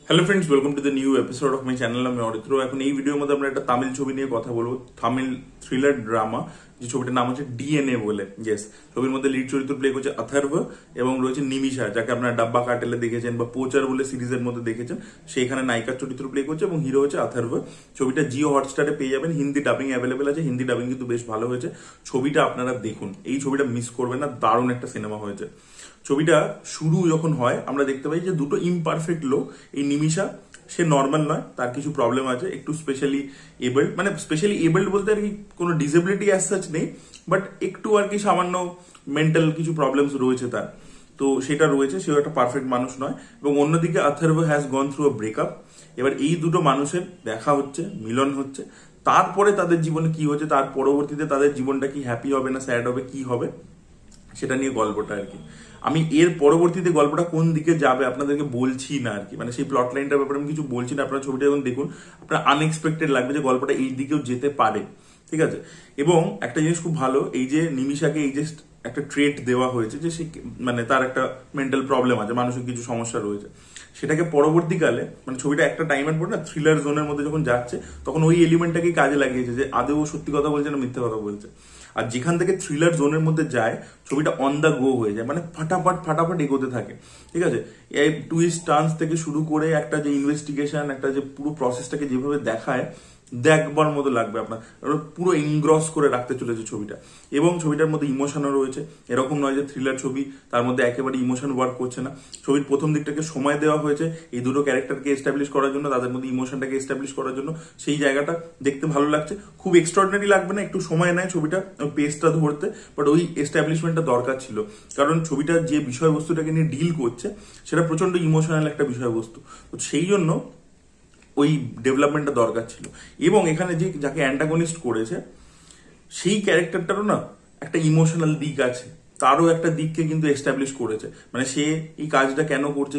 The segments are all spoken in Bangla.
Hello friends, welcome to the new episode of my channel. আমি অরিত্র। এখন এই ভিডিওর মধ্যে আমরা একটা তামিল ছবি নিয়ে কথা বলবো, তামিল থ্রিলার ড্রামা, যে ছবিটার নাম হচ্ছে ডিএনএ বলে। ইয়েস, ছবির মধ্যে লিড চরিত্র প্লে করছে অথর্ব এবং রয়েছে নিমিষা, যাকে আপনারা ডাব্বা কার্টেলে দেখেছেন বা পোচার বলে সিরিজের মধ্যে দেখেছেন। সেইখানে নায়িকার চরিত্র প্লে করছে এবং হিরো হচ্ছে অথর্ব। ছবিটা জিও হটস্টারে পেয়ে যাবেন, হিন্দি ডাবিং অ্যাভেলেবেল আছে। হিন্দি ডাবিং কিন্তু বেশ ভালো হয়েছে। ছবিটা আপনারা দেখুন, এই ছবিটা মিস করবেন না, দারুণ একটা সিনেমা হয়েছে। ছবিটা শুরু যখন হয় আমরা দেখতে পাই যে দুটো ইমপারফেক্ট লোক, এই নিমিষা সে নর্মাল নয়, তার কিছু প্রবলেম আছে, একটু স্পেশালি এবল্ড, মানে স্পেশালি এবল্ড বলতে আর কি কোনো ডিসেবিলিটি অ্যাজ সাচ নেই, বাট একটু আর কি সামান্য মেন্টাল কিছু প্রবলেমস রয়েছে তার, তো সেটা রয়েছে। সেও একটা পারফেক্ট মানুষ নয়। এবং অন্যদিকে Atharva has gone through a breakup. এবার এই দুটো মানুষের দেখা হচ্ছে, মিলন হচ্ছে, তারপরে তাদের জীবনে কি হচ্ছে, তার পরবর্তীতে তাদের জীবনটা কি হ্যাপি হবে না স্যাড হবে, কি হবে সেটা নিয়ে গল্পটা আর কি। আমি এর পরবর্তীতে গল্পটা কোন দিকে যাবে আপনাদেরকে বলছি না আর কি, মানে সেই প্লট লাইনটার ব্যাপারে আমি কিছু বলছি না। আপনারা ছবিটা যখন দেখুন আপনার আনএক্সপেক্টেড লাগবে যে গল্পটা এই দিকেও যেতে পারে, ঠিক আছে। এবং একটা জিনিস খুব ভালো, এই যে নিমিষাকে এই যে একটা ট্রেট দেওয়া হয়েছে যে সে মানে তার একটা মেন্টাল প্রবলেম আছে, মানসিক কিছু সমস্যা রয়েছে, সেটাকে পরবর্তীকালে মানে ছবিটা একটা টাইমের পর না থ্রিলার জোনের মধ্যে যখন যাচ্ছে তখন ওই এলিমেন্টটাকেই কাজে লাগিয়েছে যে আদৌ সত্যি কথা বলছে না মিথ্যে কথা বলছে। আর যেখান থেকে থ্রিলার জোনের মধ্যে যায় ছবিটা অন দ্য গো হয়ে যায়, মানে ফাটাফাট ফাটাফাট এগোতে থাকে, ঠিক আছে। এই টুইস্ট টার্নস থেকে শুরু করে একটা যে ইনভেস্টিগেশন, একটা যে পুরো প্রসেসটাকে যেভাবে দেখায় দেখবার মতো লাগবে আপনার, পুরো ইনগ্রস করে রাখতে চলেছে ছবিটা। এবং ছবিটার মধ্যে ইমোশনও রয়েছে, এরকম নয় যে থ্রিলার ছবি তার মধ্যে একেবারে ইমোশন ওয়ার্ক করছে না। ছবির প্রথম দিকটাকে সময় দেওয়া হয়েছে এই দুটো ক্যারেক্টারকে এস্টাবলিশ করার জন্য, তাদের মধ্যে ইমোশনটাকে এস্টাবলিশ করার জন্য। সেই জায়গাটা দেখতে ভালো লাগছে, খুব এক্সট্রাঅর্ডিনারি লাগবে না, একটু সময় নেয় ছবিটা পেসটা ধরতে, বাট ওই এস্টাবলিশমেন্টটা দরকার ছিল। কারণ ছবিটা যে বিষয়বস্তুটাকে নিয়ে ডিল করছে সেটা প্রচন্ড ইমোশনাল একটা বিষয়বস্তু, তো সেই জন্য ওই ডেভেলপমেন্টটা দরকার ছিল। এবং এখানে যে যাকে অ্যান্টাগনিস্ট করেছে সেই ক্যারেক্টারটারও না একটা ইমোশনাল দিক আছে, তারও একটা দিককে কিন্তু এস্টাবলিশ করেছে, মানে সে এই কাজটা কেন করছে,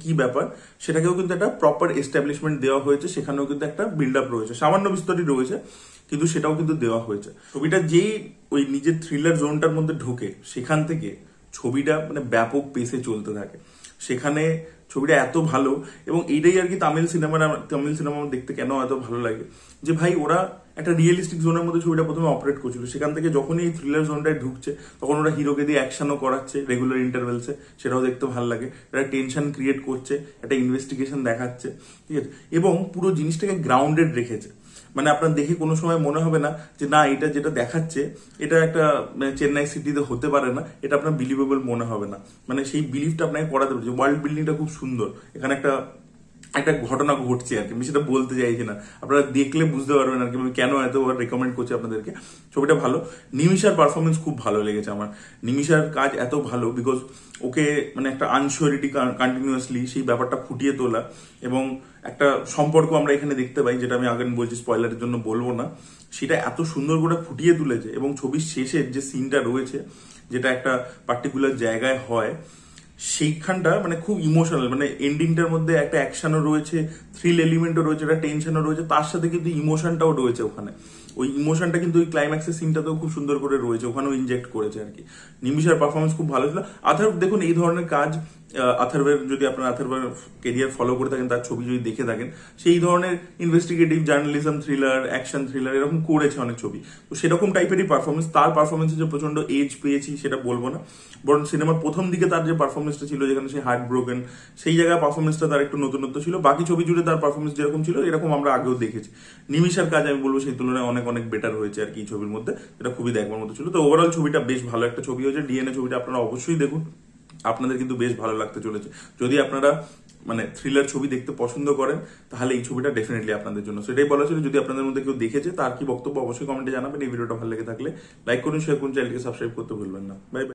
কি ব্যাপার, সেটাকেও কিন্তু একটা প্রপার এস্টাবলিশমেন্ট দেওয়া হয়েছে। সেখানেও কিন্তু একটা বিল্ড আপ রয়েছে, সামান্য বিস্তরই রয়েছে, কিন্তু সেটাও কিন্তু দেওয়া হয়েছে। ছবিটা যেই ওই নিজের থ্রিলার জোনটার মধ্যে ঢোকে সেখান থেকে ছবিটা মানে ব্যাপক পেসে চলতে থাকে। সেখানে ছবিটা এত ভালো, এবং এইটাই আর কি তামিল সিনেমা দেখতে কেন এত ভালো লাগে, যে ভাই ওরা একটা রিয়েলিস্টিক জোনের মধ্যে ছবিটা প্রথমে অপারেট করছিল, সেখান থেকে যখনই এই থ্রিলার জোনটায় ঢুকছে তখন ওরা হিরোকে দিয়ে অ্যাকশনও করাচ্ছে রেগুলার ইন্টারভেলসে, সেটাও দেখতে ভালো লাগে। একটা টেনশন ক্রিয়েট করছে, একটা ইনভেস্টিগেশন দেখাচ্ছে, ঠিক আছে। এবং পুরো জিনিসটাকে গ্রাউন্ডেড রেখেছে, মানে আপনার দেখে কোনো সময় মনে হবে না যে না এটা যেটা দেখাচ্ছে এটা একটা চেন্নাই সিটিতে হতে পারে না, এটা আপনার বিলিভেবল মনে হবে না। মানে সেই বিলিভটা আপনাকে করাতে পারছে। ওয়ার্ল্ড বিল্ডিংটা খুব সুন্দর, এখানে একটা একটা ঘটনা ঘটছে আর কি, আমি সেটা বলতে চাইছি না, আপনারা দেখলে বুঝতে পারবেন আর কি আমি কেন এতবার রেকমেন্ড করছি আপনাদেরকে। ছবিটা ভালো। নিমিষার পারফরমেন্স খুব ভালো লেগেছে আমার। নিমিষার কাজ এত ভালো বিকজ ওকে মানে একটা আনসিওরিটি কন্টিনিউয়াসলি সেই ব্যাপারটা ফুটিয়ে তোলা, এবং একটা সম্পর্ক আমরা এখানে দেখতে পাই, যেটা আমি আগে বলছি স্পয়লারের জন্য বলবো না, সেটা এত সুন্দর করে ফুটিয়ে তুলেছে। এবং ছবির শেষের যে সিনটা রয়েছে, যেটা একটা পার্টিকুলার জায়গায় হয়, সেইখানটা মানে খুব ইমোশনাল, মানে এন্ডিংটার মধ্যে একটা অ্যাকশনও রয়েছে, থ্রিল এলিমেন্টও রয়েছে, একটা টেনশনও রয়েছে, তার সাথে কিন্তু ইমোশনটাও রয়েছে ওখানে। ওই ইমোশনটা কিন্তু ওই ক্লাইম্যাক্সের সিনটাতেও খুব সুন্দর করে রয়েছে, ওখানেও ইনজেক্ট করেছে আর কি। নিমিষার পারফরমেন্স খুব ভালো ছিল। অথর্ব দেখুন এই ধরনের কাজ, অথর্বের যদি আপনারা অথর্বের কেরিয়ার ফলো করে থাকেন, তার ছবি যদি দেখে থাকেন, সেই ধরনের investigative journalism thriller, action thriller এরকম করেছে অনেক ছবি, তো সেরকম টাইপেরই পারফরমেন্স। তার পারফরমেন্সে যে প্রচন্ড এজ পেয়েছি সেটা বলবো না, বরং সিনেমার প্রথম দিকে তার যে পারফরমেন্সটা ছিল, যেখানে সে হার্ট ব্রোকেন, সেই জায়গায় পারফরমেন্সটা তার একটু নতুনত্ব ছিল। বাকি ছবি জুড়ে তার পারফরমেন্স যেরকম ছিল এরকম আমরা আগেও দেখেছি। নিমিষার কাজ আমি বলবো সেই তুলনায় অনেক অনেক বেটার হয়েছে আর কি এই ছবির মধ্যে, এটা খুবই দেখবার মতো ছিল। তো ওভারঅল ছবিটা বেশ ভালো একটা ছবি হয়েছে। ডিএনএ ছবিটা আপনারা অবশ্যই দেখুন, আপনাদের কিন্তু বেশ ভালো লাগতে চলেছে। যদি আপনারা মানে থ্রিলার ছবি দেখতে পছন্দ করেন তাহলে এই ছবিটা ডেফিনেটলি আপনাদের জন্য। সেটাই বলা ছিল। যদি আপনাদের মধ্যে কেউ দেখেছে তার কি বক্তব্য অবশ্যই কমেন্টে জানাবেন। এই ভিডিওটা ভালো লেগে থাকলে লাইক করুন, শেয়ার করুন, চ্যানেলকে সাবস্ক্রাইব করতে ভুলবেন না। Bye bye.